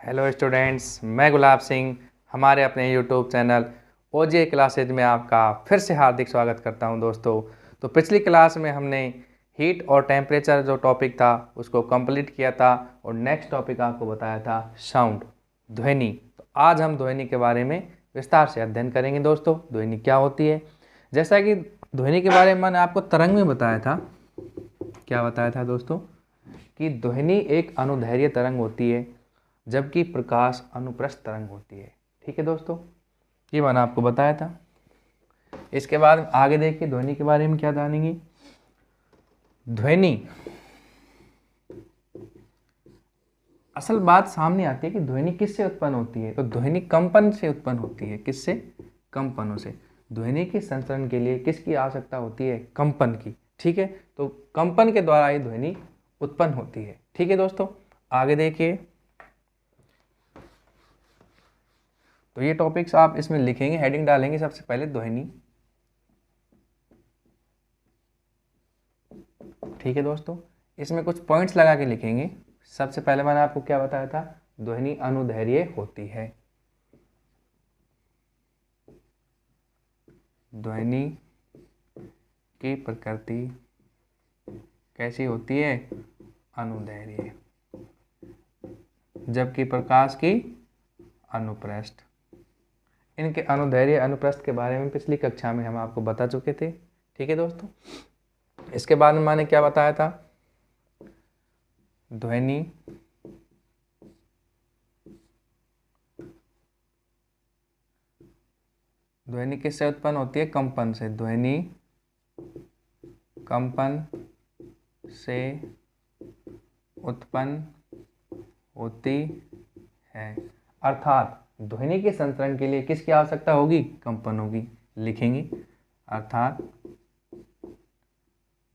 Hello students, मैं गुलाब सिंह हमारे अपने यूट्यूब चैनल ओजे क्लासेज में आपका फिर से हार्दिक स्वागत करता हूं दोस्तों। तो पिछली क्लास में हमने हीट और टेम्परेचर जो टॉपिक था उसको कंप्लीट किया था और नेक्स्ट टॉपिक आपको बताया था साउंड, ध्वनि। तो आज हम ध्वनि के बारे में विस्तार से अध्ययन करेंगे दोस्तों। ध्वनि क्या होती है? जैसा कि ध्वनि के बारे में मैंने आपको तरंग में बताया था, क्या बताया था दोस्तों, कि ध्वनि एक अनुदैर्घ्य तरंग होती है जबकि प्रकाश अनुप्रस्थ तरंग होती है। ठीक है दोस्तों, ये मैंने आपको बताया था। इसके बाद आगे देखिए ध्वनि के बारे में क्या जानेंगे। ध्वनि, असल बात सामने आती है कि ध्वनि किससे उत्पन्न होती है। तो ध्वनि कंपन से उत्पन्न होती है। किससे? कंपनों से। ध्वनि के संचरण के लिए किसकी आवश्यकता होती है? कंपन की। ठीक है, तो कंपन के द्वारा ये ध्वनि उत्पन्न होती है। ठीक है दोस्तों, आगे देखिए। तो ये टॉपिक्स आप इसमें लिखेंगे, हेडिंग डालेंगे। सबसे पहले ध्वनि। ठीक है दोस्तों, इसमें कुछ पॉइंट्स लगा के लिखेंगे। सबसे पहले मैंने आपको क्या बताया था? ध्वनि अनुदैर्घ्य होती है। ध्वनि की प्रकृति कैसी होती है? अनुदैर्घ्य। जबकि प्रकाश की अनुप्रस्थ। इनके अनुदैर्घ्य अनुप्रस्थ के बारे में पिछली कक्षा में हम आपको बता चुके थे। ठीक है दोस्तों, इसके बाद में मैंने क्या बताया था? ध्वनि ध्वनि किससे उत्पन्न होती है? कंपन से। ध्वनि कंपन से उत्पन्न होती है, अर्थात ध्वनि के संचरण के लिए किसकी आवश्यकता होगी? कंपन होगी। लिखेंगे, अर्थात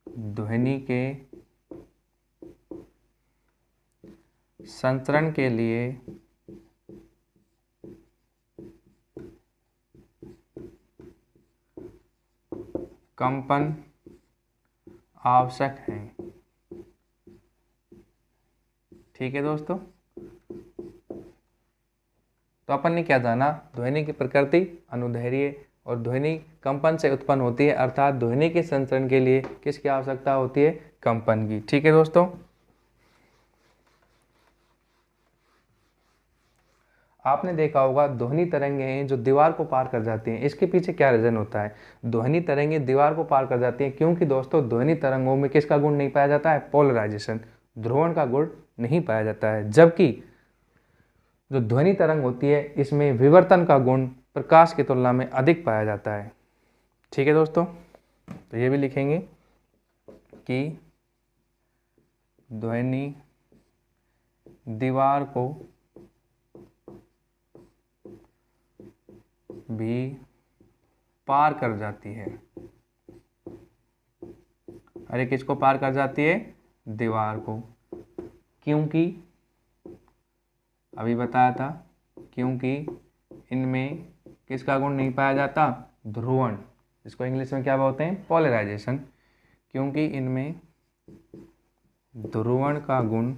ध्वनि के संचरण के लिए कंपन आवश्यक है। ठीक है दोस्तों, तो अपन ने क्या जाना? ध्वनि की प्रकृति अनुदैर्घ्य और ध्वनि कंपन से उत्पन्न होती है, अर्थात ध्वनि के संचरण के लिए किसकी आवश्यकता होती है? कंपन की। ठीक है दोस्तों, आपने देखा होगा ध्वनि तरंगे हैं जो दीवार को पार कर जाती हैं। इसके पीछे क्या रीजन होता है? ध्वनि तरंगे दीवार को पार कर जाती हैं क्योंकि दोस्तों ध्वनि तरंगों में किसका गुण नहीं पाया जाता है? पोलराइजेशन, ध्रुवण का गुण नहीं पाया जाता है। जबकि जो ध्वनि तरंग होती है इसमें विवर्तन का गुण प्रकाश की तुलना में अधिक पाया जाता है। ठीक है दोस्तों, तो ये भी लिखेंगे कि ध्वनि दीवार को भी पार कर जाती है। अरे किसको पार कर जाती है? दीवार को। क्योंकि अभी बताया था, क्योंकि इनमें किसका गुण नहीं पाया जाता? ध्रुवण, इसको इंग्लिश में क्या बोलते हैं? पोलराइजेशन। क्योंकि इनमें ध्रुवण का गुण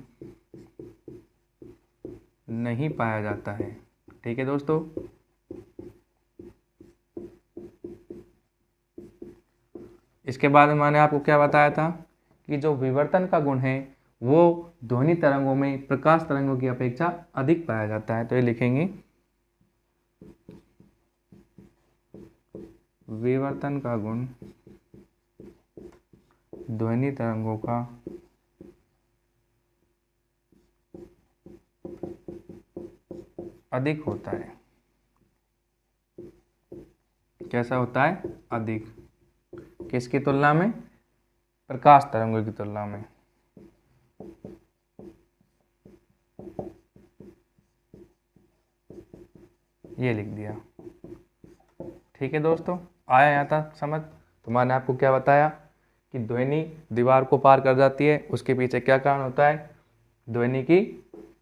नहीं पाया जाता है। ठीक है दोस्तों, इसके बाद मैंने आपको क्या बताया था कि जो विवर्तन का गुण है वो ध्वनि तरंगों में प्रकाश तरंगों की अपेक्षा अधिक पाया जाता है। तो ये लिखेंगे, विवर्तन का गुण ध्वनि तरंगों का अधिक होता है। कैसा होता है? अधिक। किसकी तुलना में? प्रकाश तरंगों की तुलना में। ये लिख दिया। ठीक है दोस्तों, आया यहाँ तक समझ? तो मैंने आपको क्या बताया कि ध्वनि दीवार को पार कर जाती है। उसके पीछे क्या कारण होता है? ध्वनि की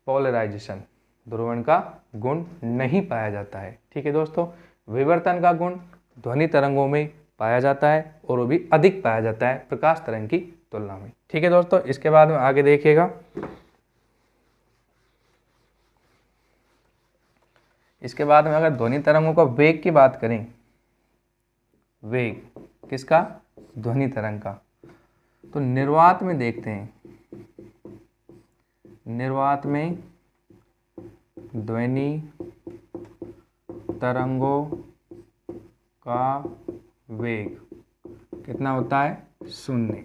पोलराइजेशन, ध्रुवण का गुण नहीं पाया जाता है। ठीक है दोस्तों, विवर्तन का गुण ध्वनि तरंगों में पाया जाता है और वो भी अधिक पाया जाता है प्रकाश तरंग की तुलना में। ठीक है दोस्तों, इसके बाद में आगे देखिएगा इसके बाद में अगर ध्वनि तरंगों का वेग की बात करें, वेग किसका, ध्वनि तरंग का, तो निर्वात में देखते हैं, निर्वात में ध्वनि तरंगों का वेग कितना होता है, 0।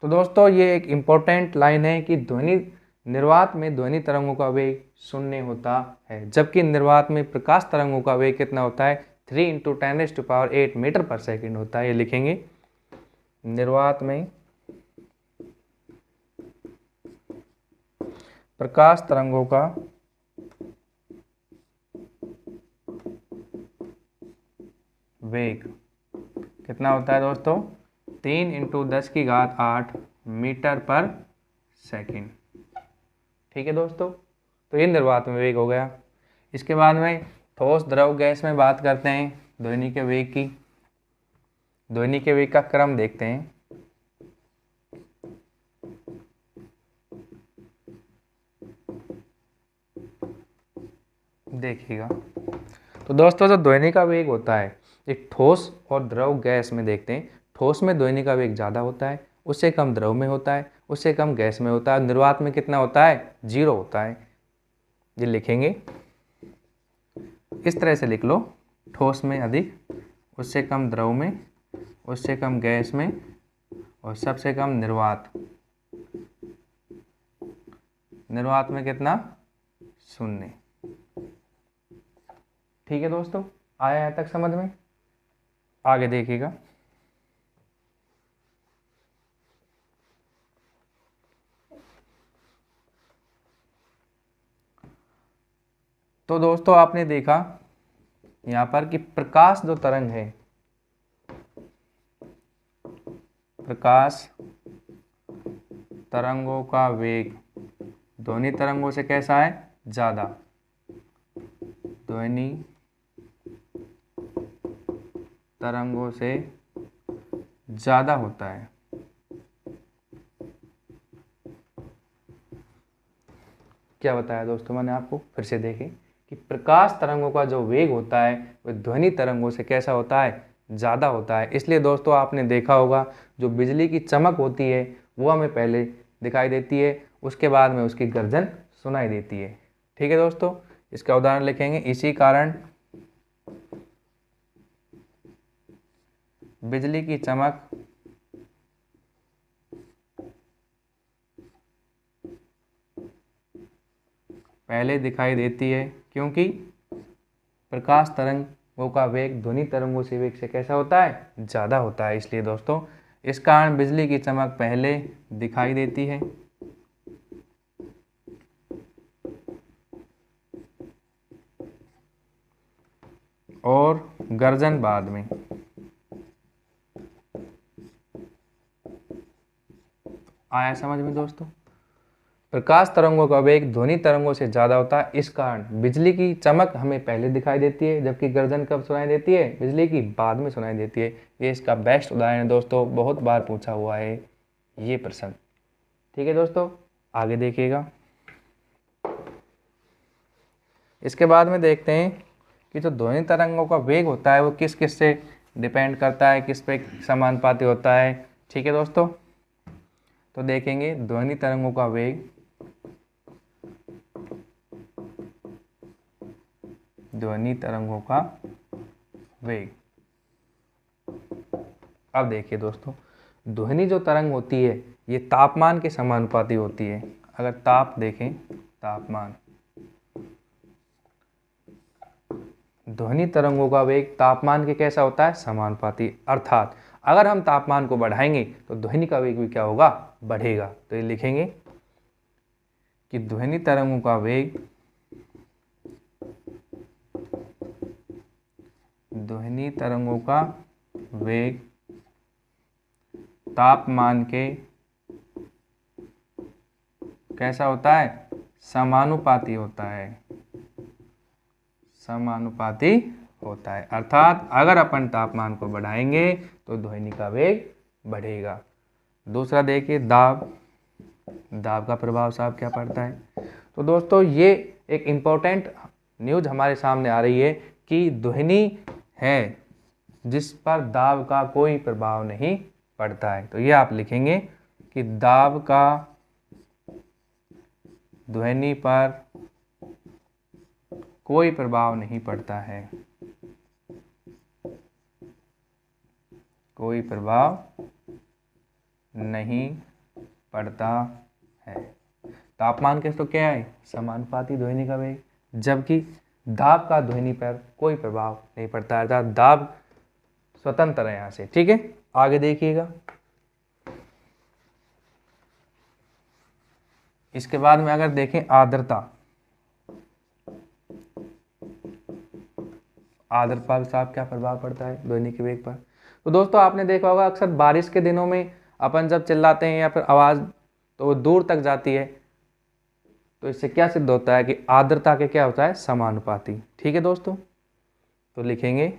तो दोस्तों ये एक इम्पोर्टेंट लाइन है कि निर्वात में ध्वनि तरंगों का वेग 0 होता है, जबकि निर्वात में प्रकाश तरंगों का वेग कितना होता है, 3 × 10⁸ मीटर पर सेकंड होता है। ये लिखेंगे, निर्वात में प्रकाश तरंगों का वेग कितना होता है दोस्तों, 3 × 10⁸ मीटर पर सेकंड। ठीक है दोस्तों, तो ये निर्वात में वेग हो गया। इसके बाद में ठोस द्रव गैस में बात करते हैं ध्वनि के वेग की। ध्वनि के वेग का क्रम देखते हैं। देखिएगा, तो दोस्तों जो ध्वनि का वेग होता है, एक ठोस और द्रव गैस में देखते हैं। ठोस में ध्वनि का वेग ज़्यादा होता है, उससे कम द्रव में होता है, उससे कम गैस में होता है। निर्वात में कितना होता है, 0 होता है। ये लिखेंगे, इस तरह से लिख लो, ठोस में अधिक, उससे कम द्रव में, उससे कम गैस में, और सबसे कम निर्वात। निर्वात में कितना, 0। ठीक है दोस्तों, आया यहाँ तक समझ में? आगे देखिएगा, तो दोस्तों आपने देखा यहाँ पर कि प्रकाश जो तरंग है, प्रकाश तरंगों का वेग ध्वनि तरंगों से कैसा है, ज़्यादा। ध्वनि तरंगों से ज़्यादा होता है। क्या बताया दोस्तों मैंने आपको, फिर से देखें कि प्रकाश तरंगों का जो वेग होता है वह ध्वनि तरंगों से कैसा होता है, ज़्यादा होता है। इसलिए दोस्तों आपने देखा होगा जो बिजली की चमक होती है वो हमें पहले दिखाई देती है, उसके बाद में उसकी गर्जन सुनाई देती है। ठीक है दोस्तों, इसका उदाहरण लिखेंगे, इसी कारण बिजली की चमक पहले दिखाई देती है, क्योंकि प्रकाश तरंगों का वेग ध्वनि तरंगों से वेग से कैसा होता है, ज़्यादा होता है। इसलिए दोस्तों इस कारण बिजली की चमक पहले दिखाई देती है और गर्जन बाद में। आया समझ में दोस्तों? प्रकाश तरंगों का वेग ध्वनि तरंगों से ज़्यादा होता है, इस कारण बिजली की चमक हमें पहले दिखाई देती है, जबकि गर्जन कब सुनाई देती है, बिजली की बाद में सुनाई देती है। ये इसका बेस्ट उदाहरण है दोस्तों, बहुत बार पूछा हुआ है ये प्रश्न। ठीक है दोस्तों, आगे देखिएगा। इसके बाद में देखते हैं कि जो ध्वनि तरंगों का वेग होता है वो किस किस से डिपेंड करता है, किस पे समानुपाती होता है। ठीक है दोस्तों, तो देखेंगे ध्वनि तरंगों का वेग, ध्वनि तरंगों का वेग। अब देखिए दोस्तों, ध्वनि जो तरंग होती है ये तापमान के समानुपाती होती है। अगर ताप देखें, तापमान, ध्वनि तरंगों का वेग तापमान के कैसा होता है, समानुपाती। अर्थात अगर हम तापमान को बढ़ाएंगे तो ध्वनि का वेग भी क्या होगा, बढ़ेगा। तो ये लिखेंगे कि ध्वनि तरंगों का वेग, ध्वनि तरंगों का वेग तापमान के कैसा होता है, समानुपाती होता है, समानुपाती होता है। अर्थात अगर अपन तापमान को बढ़ाएंगे तो ध्वनि का वेग बढ़ेगा। दूसरा देखिए दाब, दाब का प्रभाव साहब क्या पड़ता है। तो दोस्तों ये एक इम्पोर्टेंट न्यूज़ हमारे सामने आ रही है कि ध्वनि है जिस पर दाब का कोई प्रभाव नहीं पड़ता है। तो ये आप लिखेंगे कि दाब का ध्वनि पर कोई प्रभाव नहीं पड़ता है, कोई प्रभाव नहीं पड़ता है। तापमान के तो क्या है, समानुपाती ध्वनि का वेग, जबकि दाब का ध्वनि पर कोई प्रभाव नहीं पड़ता है, अर्थात दाब स्वतंत्र है यहाँ से। ठीक है, आगे देखिएगा। इसके बाद में अगर देखें आर्द्रता, आर्द्रता पर साहब क्या प्रभाव पड़ता है ध्वनि के वेग पर। तो दोस्तों आपने देखा होगा अक्सर बारिश के दिनों में अपन जब चिल्लाते हैं या फिर आवाज़ तो वो दूर तक जाती है, तो इससे क्या सिद्ध होता है कि आर्द्रता के क्या होता है, समानुपाती। ठीक है दोस्तों, तो लिखेंगे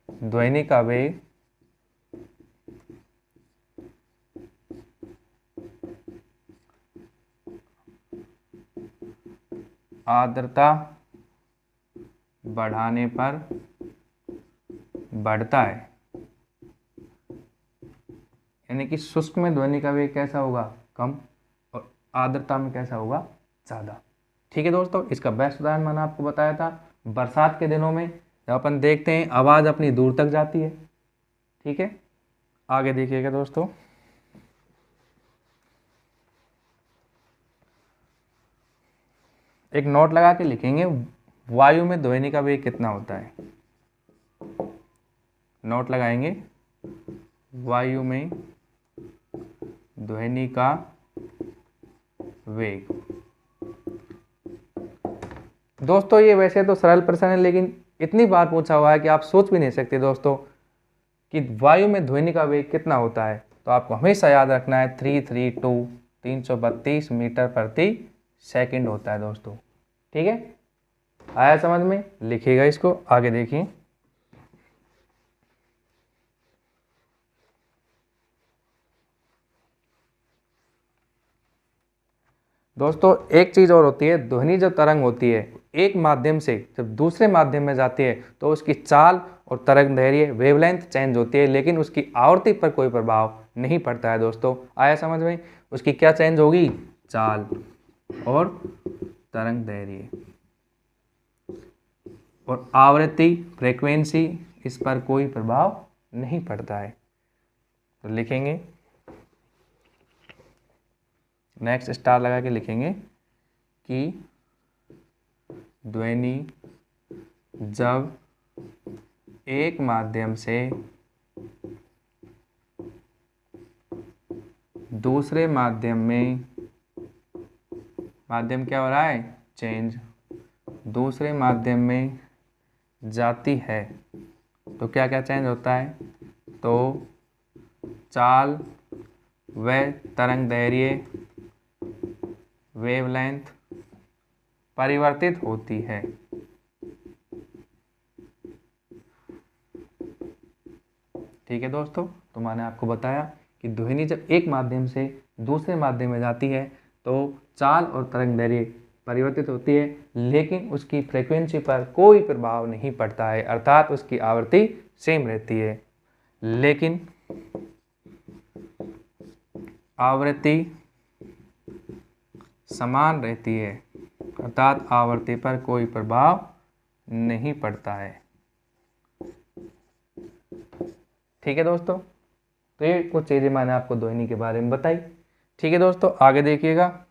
ध्वनि का वेग आर्द्रता बढ़ाने पर बढ़ता है, यानी कि शुष्क में ध्वनि का वेग कैसा होगा, कम, और आर्द्रता में कैसा होगा, ज़्यादा। ठीक है दोस्तों, इसका बेस्ट उदाहरण मैंने आपको बताया था बरसात के दिनों में जब अपन देखते हैं आवाज़ अपनी दूर तक जाती है। ठीक है, आगे देखिएगा दोस्तों। एक नोट लगा के लिखेंगे वायु में ध्वनि का वेग कितना होता है। नोट लगाएंगे वायु में ध्वनि का वेग। दोस्तों ये वैसे तो सरल प्रश्न है, लेकिन इतनी बार पूछा हुआ है कि आप सोच भी नहीं सकते दोस्तों कि वायु में ध्वनि का वेग कितना होता है। तो आपको हमेशा याद रखना है 332 मीटर प्रति सेकंड होता है दोस्तों। ठीक है, आया समझ में, लिखिएगा इसको, आगे देखिए। दोस्तों एक चीज़ और होती है, ध्वनि जब तरंग होती है एक माध्यम से जब दूसरे माध्यम में जाती है तो उसकी चाल और तरंग दैर्घ्य वेवलेंथ चेंज होती है, लेकिन उसकी आवृत्ति पर कोई प्रभाव नहीं पड़ता है दोस्तों। आया समझ में, उसकी क्या चेंज होगी, चाल और तरंग दैर्घ्य, और आवृत्ति फ्रीक्वेंसी इस पर कोई प्रभाव नहीं पड़ता है। तो लिखेंगे नेक्स्ट स्टार लगा के लिखेंगे कि ध्वनि जब एक माध्यम से दूसरे माध्यम में, माध्यम क्या हो रहा है, चेंज, दूसरे माध्यम में जाती है तो क्या क्या चेंज होता है, तो चाल व तरंग दैर्घ्य वेवलेंथ परिवर्तित होती है। ठीक है दोस्तों, तो मैंने आपको बताया कि ध्वनि जब एक माध्यम से दूसरे माध्यम में जाती है तो चाल और तरंग दैर्घ्य परिवर्तित होती है, लेकिन उसकी फ्रीक्वेंसी पर कोई प्रभाव नहीं पड़ता है, अर्थात उसकी आवृत्ति सेम रहती है, लेकिन आवृत्ति समान रहती है, अर्थात आवृत्ति पर कोई प्रभाव नहीं पड़ता है। ठीक है दोस्तों, तो ये कुछ चीज़ें मैंने आपको ध्वनि के बारे में बताई। ठीक है दोस्तों, आगे देखिएगा।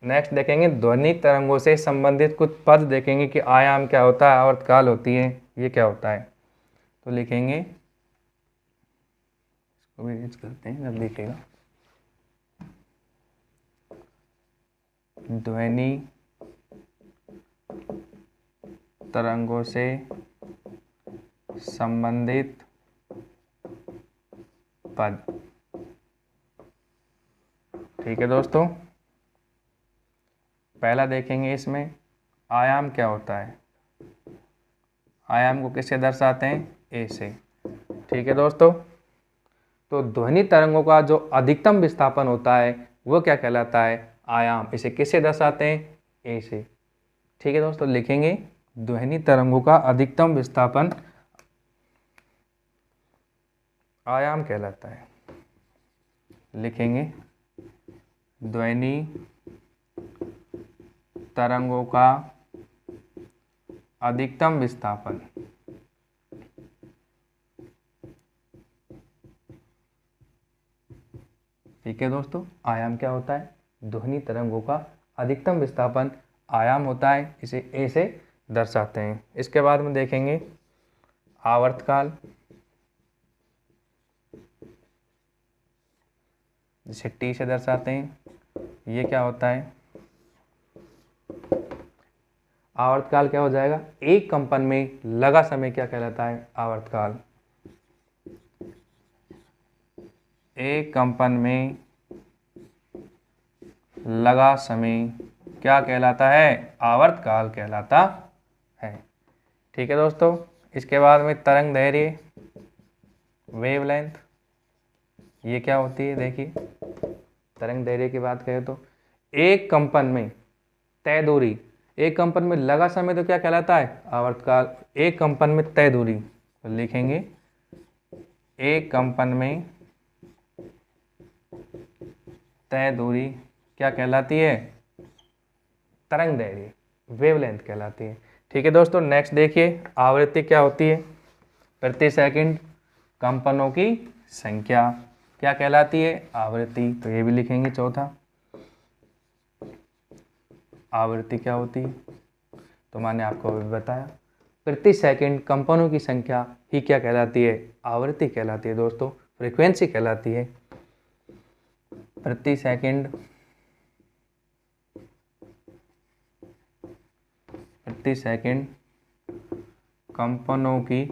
नेक्स्ट देखेंगे ध्वनि तरंगों से संबंधित कुछ पद देखेंगे कि आयाम क्या होता है, आवर्तकाल होती है, ये क्या होता है। तो लिखेंगे, इसको भी यूज करते हैं, जब देखिएगा ध्वनि तरंगों से संबंधित पद। ठीक है दोस्तों, पहला देखेंगे इसमें आयाम क्या होता है। आयाम को किससे दर्शाते हैं, ए से। ठीक है दोस्तों, तो ध्वनि तरंगों का जो अधिकतम विस्थापन होता है वो क्या कहलाता है, आयाम। इसे किससे दर्शाते हैं, ए से। ठीक है दोस्तों, लिखेंगे ध्वनि तरंगों का अधिकतम विस्थापन आयाम कहलाता है। लिखेंगे ध्वनि तरंगों का अधिकतम विस्थापन ठीक है दोस्तों, आयाम क्या होता है, ध्वनि तरंगों का अधिकतम विस्थापन आयाम होता है, इसे ए से दर्शाते हैं। इसके बाद में देखेंगे आवर्तकाल, जिसे टी से दर्शाते हैं। ये क्या होता है, आवर्तकाल क्या हो जाएगा, एक कंपन में लगा समय क्या कहलाता है, आवर्तकाल। एक कंपन में लगा समय क्या कहलाता है, आवर्तकाल कहलाता है। ठीक है दोस्तों, इसके बाद में तरंग दैर्घ्य, वेवलेंथ, ये क्या होती है, देखिए तरंग दैर्घ्य की बात करें तो एक कंपन में तय दूरी, एक कंपन में लगा समय तो क्या कहलाता है, आवर्तकाल। एक कंपन में तय दूरी तो लिखेंगे एक कंपन में तय दूरी क्या कहलाती है, तरंग दैर्घ्य, वेवलेंथ कहलाती है। ठीक है दोस्तों, नेक्स्ट देखिए आवृत्ति क्या होती है, प्रति सेकंड कंपनों की संख्या क्या कहलाती है, आवृत्ति। तो ये भी लिखेंगे चौथा, आवृत्ति क्या होती है, तो मैंने आपको अभी बताया प्रति सेकंड कंपनों की संख्या ही क्या कहलाती है, आवृत्ति कहलाती है दोस्तों, फ्रीक्वेंसी कहलाती है। प्रति सेकंड कंपनों की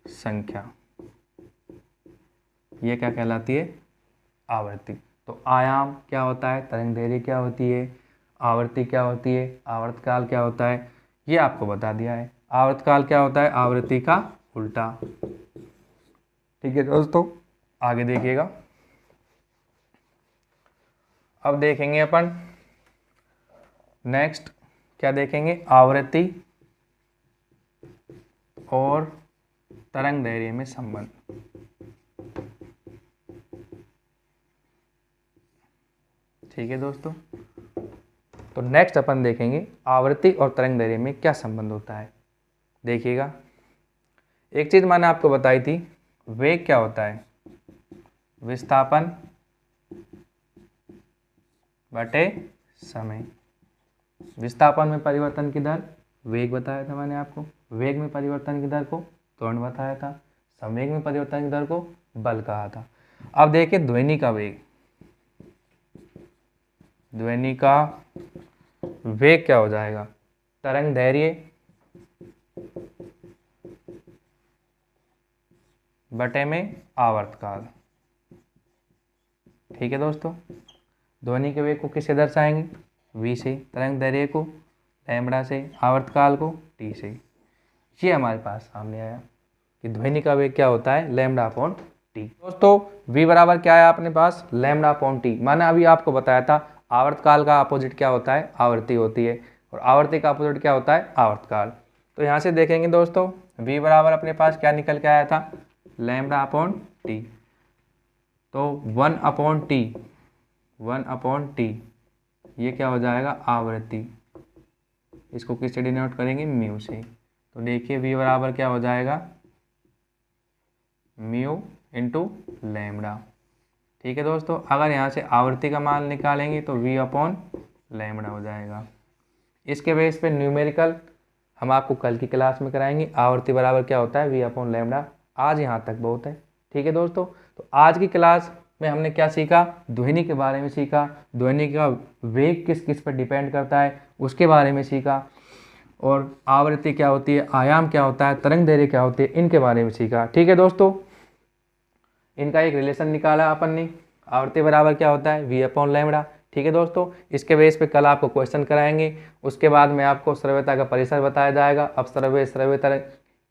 संख्या, ये क्या कहलाती है, आवृत्ति। तो आयाम क्या होता है, तरंग दैर्घ्य क्या होती है, आवृत्ति क्या होती है, आवर्तकाल क्या होता है, ये आपको बता दिया है। आवर्तकाल क्या होता है, आवृत्ति का उल्टा। ठीक है दोस्तों, आगे देखिएगा। अब देखेंगे अपन नेक्स्ट क्या देखेंगे, आवृत्ति और तरंग दैर्घ्य में संबंध। ठीक है दोस्तों, तो नेक्स्ट अपन देखेंगे आवृत्ति और तरंग दैर्घ्य में क्या संबंध होता है। देखिएगा, एक चीज मैंने आपको बताई थी, वेग क्या होता है, विस्थापन बटे समय। विस्थापन में परिवर्तन की दर वेग बताया था मैंने आपको, वेग में परिवर्तन की दर को त्वरण बताया था, संवेग में परिवर्तन की दर को बल कहा था। अब देखिए ध्वनि का वेग, ध्वनि का वेग क्या हो जाएगा, तरंग दैर्घ्य बटे में आवर्तकाल। ठीक है दोस्तों, ध्वनि के वेग को किससे दर्शाएंगे, v से, तरंग दैर्घ्य को लैम्ब्डा से, आवर्तकाल को t से। ये हमारे पास सामने आया कि ध्वनि का वेग क्या होता है, लैम्ब्डा अपॉन टी। दोस्तों v बराबर क्या है अपने पास, लैम्ब्डा अपॉन टी। मैंने अभी आपको बताया था आवर्तकाल का अपोजिट क्या होता है, आवृत्ति होती है, और आवृत्ति का अपोजिट क्या होता है, आवर्तकाल। तो यहाँ से देखेंगे दोस्तों, v बराबर अपने पास क्या निकल के आया था, लैम्ब्डा अपॉन टी। तो 1 अपॉन टी ये क्या हो जाएगा, आवृत्ति। इसको किससे डिनोट करेंगे, म्यू से। तो देखिए v बराबर क्या हो जाएगा, म्यू इंटू लैम्ब्डा। ठीक है दोस्तों, अगर यहाँ से आवृत्ति का मान निकालेंगे तो v अपॉन लैम्ब्डा हो जाएगा। इसके बेस पे न्यूमेरिकल हम आपको कल की क्लास में कराएंगे, आवृत्ति बराबर क्या होता है, v अपॉन लैम्ब्डा। आज यहाँ तक बहुत है। ठीक है दोस्तों, तो आज की क्लास में हमने क्या सीखा, ध्वनि के बारे में सीखा, ध्वनि का वेग किस किस पर डिपेंड करता है उसके बारे में सीखा, और आवृत्ति क्या होती है, आयाम क्या होता है, तरंग दैर्घ्य क्या होती है, इनके बारे में सीखा। ठीक है दोस्तों, इनका एक रिलेशन निकाला अपन ने, आवृत्ति बराबर क्या होता है, v अपॉन लैम्ब्डा। ठीक है दोस्तों, इसके बेस पे कल आपको क्वेश्चन कराएंगे। उसके बाद में आपको श्रव्यता का परिसर बताया जाएगा, अपश्रव्य श्रव्य तरंग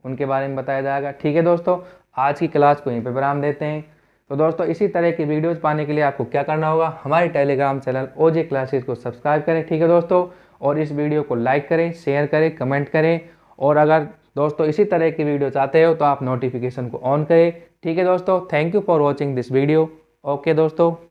उनके बारे में बताया जाएगा। ठीक है दोस्तों, आज की क्लास को यहीं पे विराम देते हैं। तो दोस्तों इसी तरह की वीडियोज़ पाने के लिए आपको क्या करना होगा, हमारे टेलीग्राम चैनल ओजे क्लासेस को सब्सक्राइब करें, ठीक है दोस्तों। और इस वीडियो को लाइक करें, शेयर करें, कमेंट करें। और अगर दोस्तों इसी तरह की वीडियो चाहते हो तो आप नोटिफिकेशन को ऑन करें, ठीक है दोस्तों। Thank you for watching this video. Okay दोस्तों।